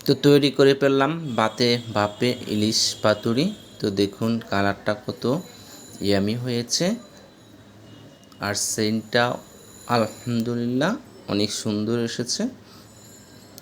তো তৈরি করে ফেললাম বাতে বাপে ইলিশ পাতুরি। তো দেখুন কালারটা কত ইয়ামি হয়েছে, আর সেন্টটা আলহামদুলিল্লাহ অনেক সুন্দর এসেছে।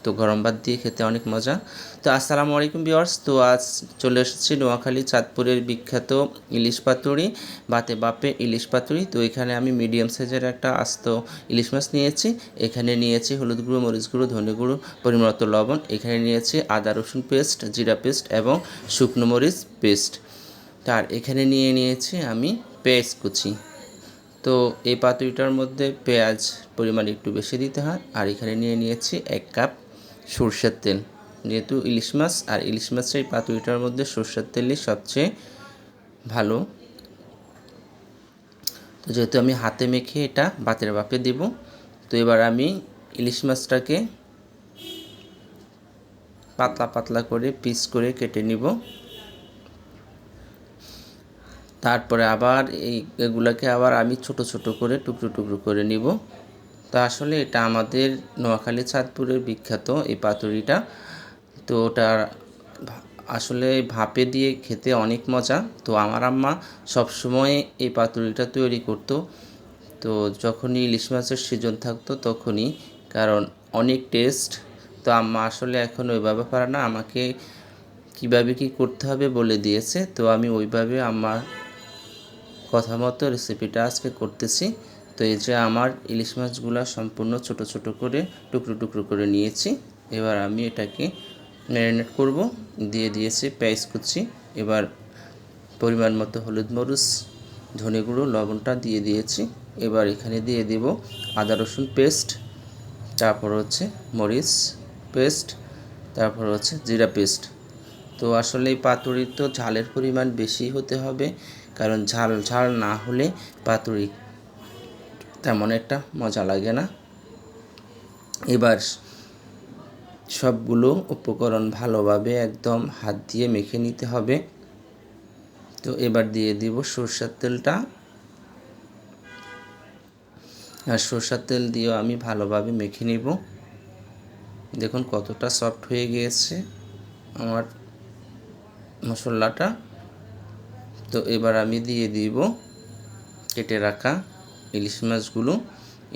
তো গরম ভাত দিয়ে খেতে অনেক মজা। তো আসসালামু আলাইকুম ভিউয়ার্স, তো আজ চলে এসেছি নোয়াখালী চাঁদপুরের বিখ্যাত ইলিশ পাতুরি, বাতে বাপে ইলিশ পাতুরি। তো এখানে আমি মিডিয়াম সাইজের একটা আস্ত ইলিশ মাছ নিয়েছি। এখানে নিয়েছি হলুদ গুঁড়ো, মরিচ গুঁড়ো, ধনে গুঁড়ো, পরিমাণমতো লবণ। এখানে নিয়েছি আদা রসুন পেস্ট, জিরা পেস্ট এবং শুকনো মরিচ পেস্ট। তার এখানে নিয়েছি আমি পেঁয়াজ কুচি। তো এই পাতুরিটার মধ্যে পেঁয়াজ পরিমাণ একটু বেশি দিতে হয়। আর এখানে নিয়েছি 1 কাপ সরষের তেল। যেহেতু ইলিশ মাছ, আর ইলিশ মাছের এই পাতুরিটার মধ্যে সরষের তেলই সবচেয়ে ভালো। তো যেহেতু আমি হাতে মেখে এটা ভাতের ভাপে দেব, তো এবার আমি ইলিশ মাছটাকে পাতলা পাতলা করে পিস করে কেটে নিব। তারপরে আবার এগুলোকে আবার আমি ছোট ছোট করে টুকরো টুকরো করে নিব। তো আসলে এটা আমাদের নোয়াখালী চাঁদপুরের বিখ্যাত এই পাতুরিটা। তো ওটা আসলে ভাপে দিয়ে খেতে অনেক মজা। তো আমার আম্মা সবসময় এই পাতুরিটা তৈরি করতো। তো যখনই ইলিশ মাছের সিজন থাকতো তখনই, কারণ অনেক টেস্ট। তো আম্মা আসলে এখন ওইভাবে পারে না, আমাকে কীভাবে কী করতে হবে বলে দিয়েছে। তো আমি ওইভাবে আম্মার কথা মতো রেসিপিটা আজকে করতেছি। তো এই যে আমার ইলিশ মাছগুলো সম্পূর্ণ ছোট ছোট করে টুকরো টুকরো করে নিয়েছি। এবার আমি এটাকে ম্যারিনেট করব। দিয়ে দিয়েছি পেঁয়াজ কুচি, এবার পরিমাণ মতো হলুদ মরিচ ধনে গুঁড়ো লবণটা দিয়ে দিয়েছি। এবার এখানে দিয়ে দেব আদা রসুন পেস্ট, তারপর হচ্ছে মরিচ পেস্ট, তারপর হচ্ছে জিরা পেস্ট। তো আসলে এই পাতুরি তো ঝালের পরিমাণ বেশি হতে হবে, কারণ ঝাল ঝাল না হলে পাতুরি তেমন একটা মজা লাগে না। এবার সবগুলো উপকরণ ভালোভাবে একদম হাত দিয়ে মেখে নিতে হবে। তো এবার দিয়ে দিব সরষের তেলটা, আর সরষের তেল দিয়েও আমি ভালোভাবে মেখে নিব। দেখুন কতটা সফট হয়ে গিয়েছে আমার মশলাটা। তো এবার আমি দিয়ে দিব কেটে রাখা ইলিশ মাছগুলো।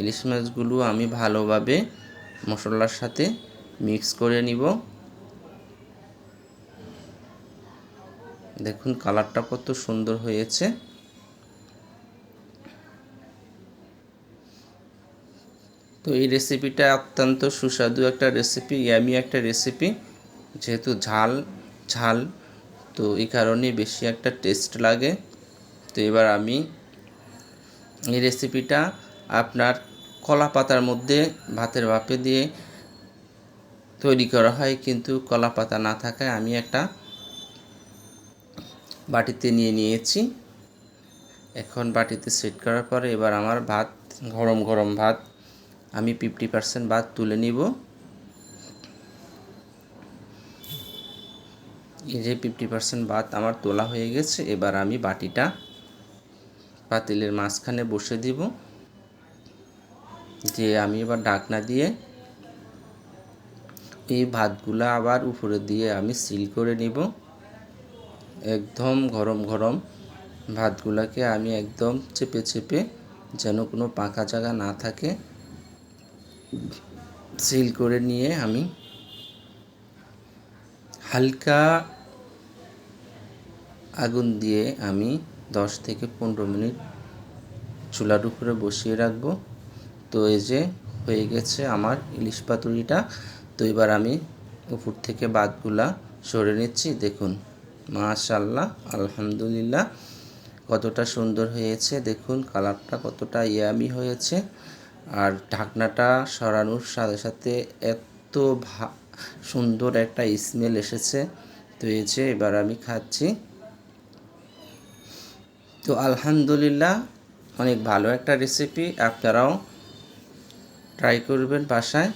ইলিশ মাছগুলো আমি ভালোভাবে মশলার সাথে মিক্স করে নিব। দেখুন কালারটা কত সুন্দর হয়েছে। তো এই রেসিপিটা অত্যন্ত সুস্বাদু একটা রেসিপি, ইয়ামি একটা রেসিপি। যেহেতু ঝাল ঝাল, তো এই কারণে বেশি একটা টেস্ট লাগে। তো এবার আমি এই রেসিপিটা আপনার কলা পাতার মধ্যে ভাতের ভাপে দিয়ে তৈরি করা হয়, কিন্তু কলা পাতা না থাকায় আমি একটা বাটিতে নিয়েছি। এখন বাটিতে সেট করার পরে এবার আমার ভাত, গরম গরম ভাত, আমি 50% ভাত তুলে নিব। এই যে 50% ভাত আমার তোলা হয়ে গেছে। এবার আমি বাটিটা পাতিলের মাঝখানে বসে দিব, যে আমি এবার ঢাকনা দিয়ে এই ভাতগুলা আবার উপরে দিয়ে আমি সিল করে নিব। একদম গরম গরম ভাতগুলাকে আমি একদম চেপে চেপে, যেন কোনো পাকা জায়গা না থাকে, সিল করে নিয়ে আমি হালকা আগুন দিয়ে আমি 10 থেকে 15 মিনিট চুলার উপরে বসিয়ে রাখবো। তো এই যে হয়ে গেছে আমার ইলিশ পাতুরিটা। তো এবার আমি উপর থেকে ভাতগুলা সরে নিচ্ছি। দেখুন মাশাআল্লাহ, আলহামদুলিল্লাহ, কতটা সুন্দর হয়েছে। দেখুন কালারটা কতটা ইয়ামি হয়েছে। আর ঢাকনাটা সরানোর সাথে সাথে এত সুন্দর একটা স্মেল এসেছে। তো এই যে এবার আমি খাচ্ছি। তো আলহামদুলিল্লাহ, অনেক ভালো একটা রেসিপি, আপনারাও ট্রাই করবেন বাসায়।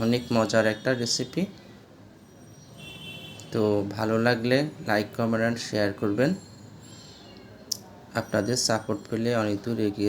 অনেক মজার একটা রেসিপি। তো ভালো লাগলে লাইক কমেন্ট অ্যান্ড শেয়ার করবেন। আপনাদের সাপোর্ট পেলে অনেক দূর এগিয়ে